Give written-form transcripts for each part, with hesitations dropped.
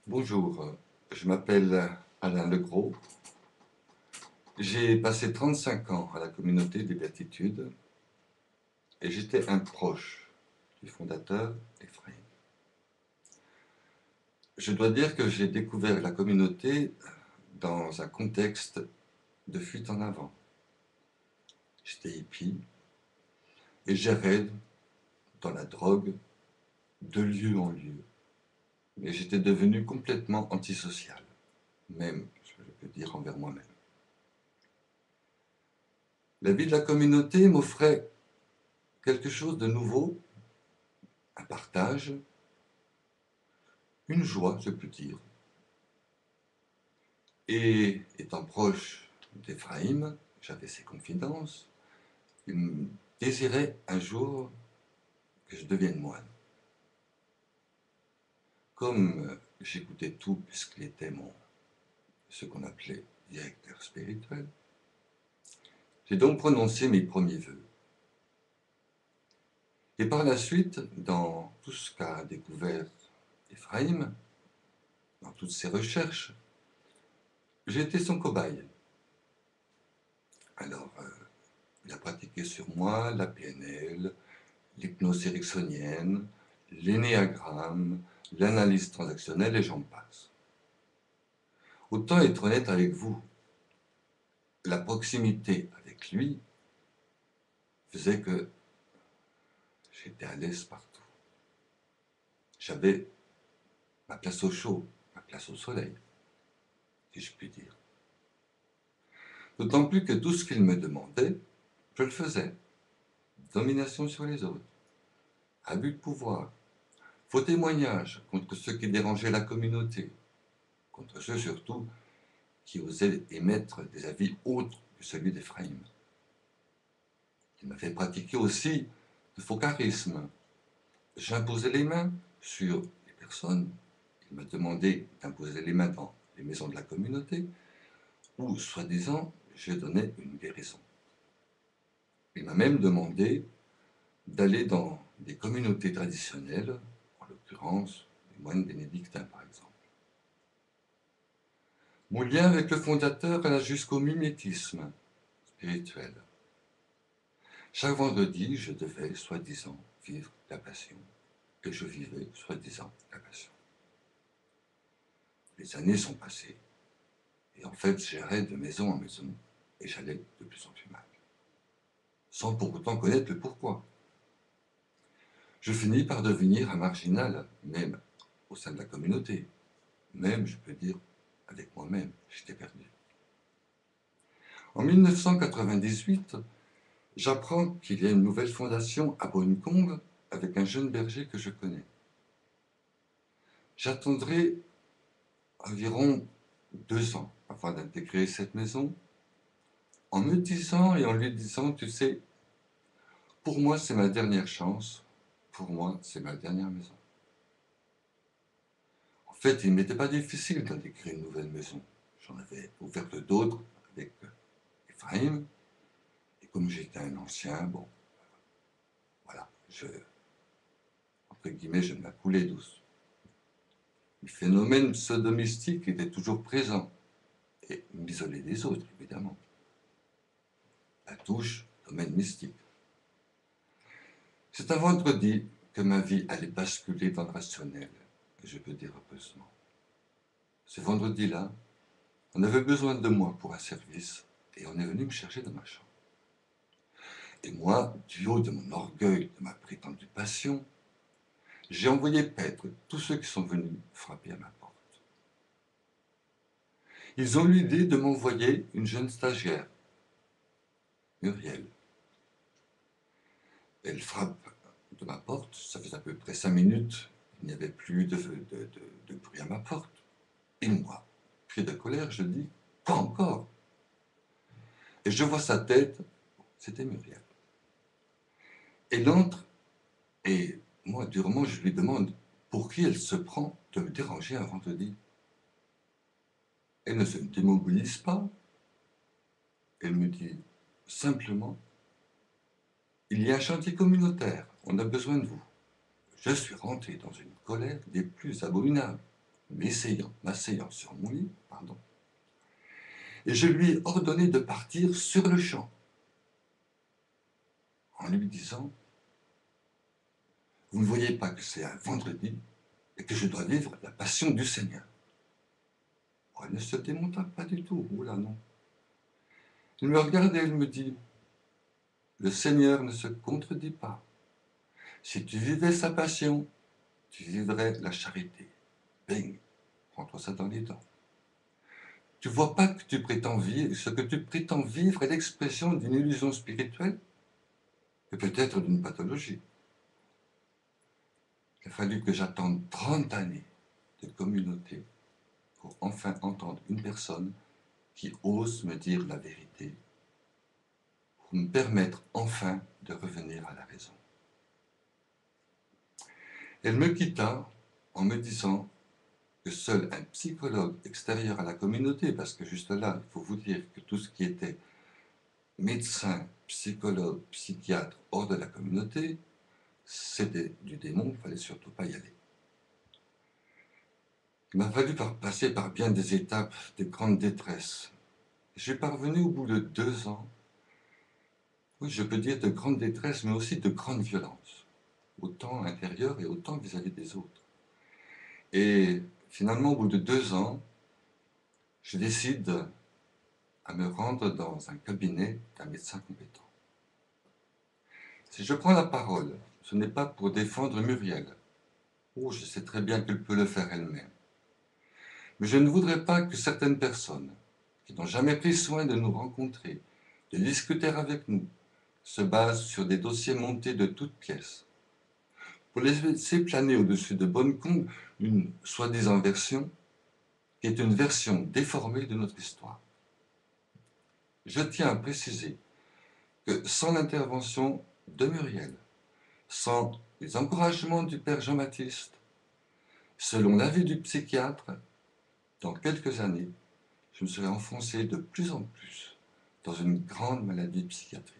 Bonjour, je m'appelle Alain Legros. J'ai passé 35 ans à la communauté des Béatitudes et j'étais un proche du fondateur Ephraim. Je dois dire que j'ai découvert la communauté dans un contexte de fuite en avant. J'étais hippie et j'errais dans la drogue de lieu en lieu. Mais j'étais devenu complètement antisocial, même, je peux dire, envers moi-même. La vie de la communauté m'offrait quelque chose de nouveau, un partage, une joie, je peux dire. Et étant proche d'Éphraïm, j'avais ses confidences, il désirait un jour que je devienne moine. Comme j'écoutais tout puisqu'il était ce qu'on appelait directeur spirituel, j'ai donc prononcé mes premiers vœux. Et par la suite, dans tout ce qu'a découvert Ephraïm, dans toutes ses recherches, j'ai été son cobaye. Alors, il a pratiqué sur moi la PNL, l'hypnose ericksonienne, l'énéagramme, l'analyse transactionnelle et j'en passe. Autant être honnête avec vous, la proximité avec lui faisait que j'étais à l'aise partout. J'avais ma place au chaud, ma place au soleil, si je puis dire. D'autant plus que tout ce qu'il me demandait, je le faisais. Domination sur les autres, abus de pouvoir, faux témoignages contre ceux qui dérangeaient la communauté, contre ceux surtout qui osaient émettre des avis autres que celui d'Ephraïm. Il m'a fait pratiquer aussi de faux charismes. J'imposais les mains sur les personnes. Il m'a demandé d'imposer les mains dans les maisons de la communauté, où, soi-disant, je donnais une guérison. Il m'a même demandé d'aller dans des communautés traditionnelles, en l'occurrence les moines bénédictins par exemple. Mon lien avec le fondateur alla jusqu'au mimétisme spirituel. Chaque vendredi, je devais, soi-disant, vivre la passion. Et je vivais, soi-disant, la passion. Les années sont passées. Et en fait, j'errais de maison en maison. Et j'allais de plus en plus mal. Sans pour autant connaître le pourquoi. Je finis par devenir un marginal, même au sein de la communauté. Même, je peux dire, avec moi-même, j'étais perdu. En 1998, j'apprends qu'il y a une nouvelle fondation à Bonne-Combe avec un jeune berger que je connais. J'attendrai environ 2 ans avant d'intégrer cette maison, en me disant et en lui disant, tu sais, pour moi c'est ma dernière chance, pour moi c'est ma dernière maison. En fait, il ne m'était pas difficile d'intégrer une nouvelle maison. J'en avais ouvert d'autres avec Ephraim, et comme j'étais un ancien, bon, voilà, entre guillemets, je me la coulais douce. Le phénomène pseudo-mystique était toujours présent, et m'isoler des autres, évidemment. La touche, domaine mystique. C'est un vendredi que ma vie allait basculer dans le rationnel, et je peux dire heureusement. Ce vendredi-là, on avait besoin de moi pour un service, et on est venu me chercher dans ma chambre. Et moi, du haut de mon orgueil, de ma prétendue passion, j'ai envoyé paître tous ceux qui sont venus frapper à ma porte. Ils ont eu l'idée de m'envoyer une jeune stagiaire, Muriel. Elle frappe de ma porte, ça fait à peu près 5 minutes, il n'y avait plus de bruit à ma porte. Et moi, pris de colère, je dis, pas encore. Et je vois sa tête, c'était Muriel. Elle entre, et moi, durement, je lui demande pour qui elle se prend de me déranger un vendredi. Elle ne se démobilise pas. Elle me dit simplement, il y a un chantier communautaire, on a besoin de vous. Je suis rentré dans une colère des plus abominables. m'asseyant sur mon lit, pardon, et je lui ai ordonné de partir sur le champ, en lui disant, vous ne voyez pas que c'est un vendredi et que je dois vivre la passion du Seigneur. Oh, elle ne se démonta pas du tout, oula non. Il me regardait et il me dit, le Seigneur ne se contredit pas. Si tu vivais sa passion, tu vivrais la charité. Bing, prends-toi ça dans les dents. Tu vois pas que tu prétends vivre, ce que tu prétends vivre est l'expression d'une illusion spirituelle et peut-être d'une pathologie. Il a fallu que j'attende 30 années de communauté pour enfin entendre une personne qui ose me dire la vérité, pour me permettre enfin de revenir à la raison. Elle me quitta en me disant que seul un psychologue extérieur à la communauté, parce que juste là, il faut vous dire que tout ce qui était médecin, psychologue, psychiatre hors de la communauté, c'était du démon, il ne fallait surtout pas y aller. Il m'a fallu passer par bien des étapes de grande détresse. Je suis parvenu au bout de 2 ans, oui, je peux dire de grande détresse, mais aussi de grande violence, autant intérieure et autant vis-à-vis des autres. Et finalement, au bout de 2 ans, je décide à me rendre dans un cabinet d'un médecin compétent. Si je prends la parole, ce n'est pas pour défendre Muriel. Oh, je sais très bien qu'elle peut le faire elle-même. Mais je ne voudrais pas que certaines personnes, qui n'ont jamais pris soin de nous rencontrer, de discuter avec nous, se basent sur des dossiers montés de toutes pièces, pour laisser planer au-dessus de Bonnecombe une soi-disant version, qui est une version déformée de notre histoire. Je tiens à préciser que sans l'intervention de Muriel, sans les encouragements du père Jean-Baptiste, selon l'avis du psychiatre, dans quelques années, je me serais enfoncé de plus en plus dans une grande maladie psychiatrique.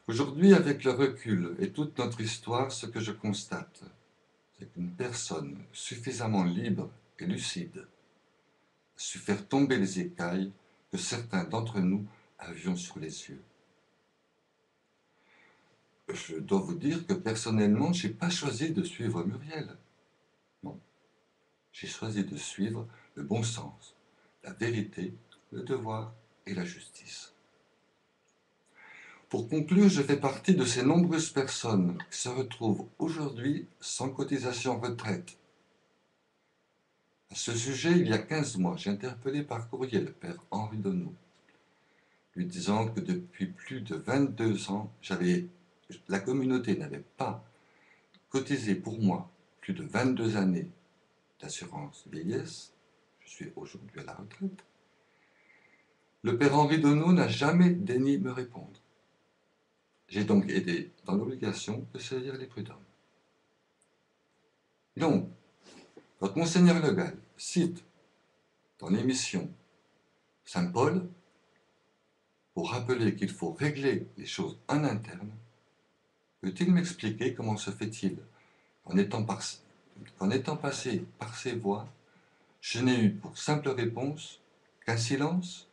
Aujourd'hui, avec le recul et toute notre histoire, ce que je constate, c'est qu'une personne suffisamment libre et lucide a su faire tomber les écailles que certains d'entre nous avions sur les yeux. Je dois vous dire que personnellement, je n'ai pas choisi de suivre Muriel. Non. J'ai choisi de suivre le bon sens, la vérité, le devoir et la justice. Pour conclure, je fais partie de ces nombreuses personnes qui se retrouvent aujourd'hui sans cotisation retraite. À ce sujet, il y a 15 mois, j'ai interpellé par courrier le père Henri Donneau, lui disant que depuis plus de 22 ans, la communauté n'avait pas cotisé pour moi plus de 22 années d'assurance vieillesse. Je suis aujourd'hui à la retraite. Le père Henri Donneau n'a jamais daigné me répondre. J'ai donc été dans l'obligation de saisir les prud'hommes. Donc, quand Monseigneur Le Gall cite dans l'émission Saint Paul, pour rappeler qu'il faut régler les choses en interne, peut-il m'expliquer comment se fait-il qu'en étant passé par ces voies, je n'ai eu pour simple réponse qu'un silence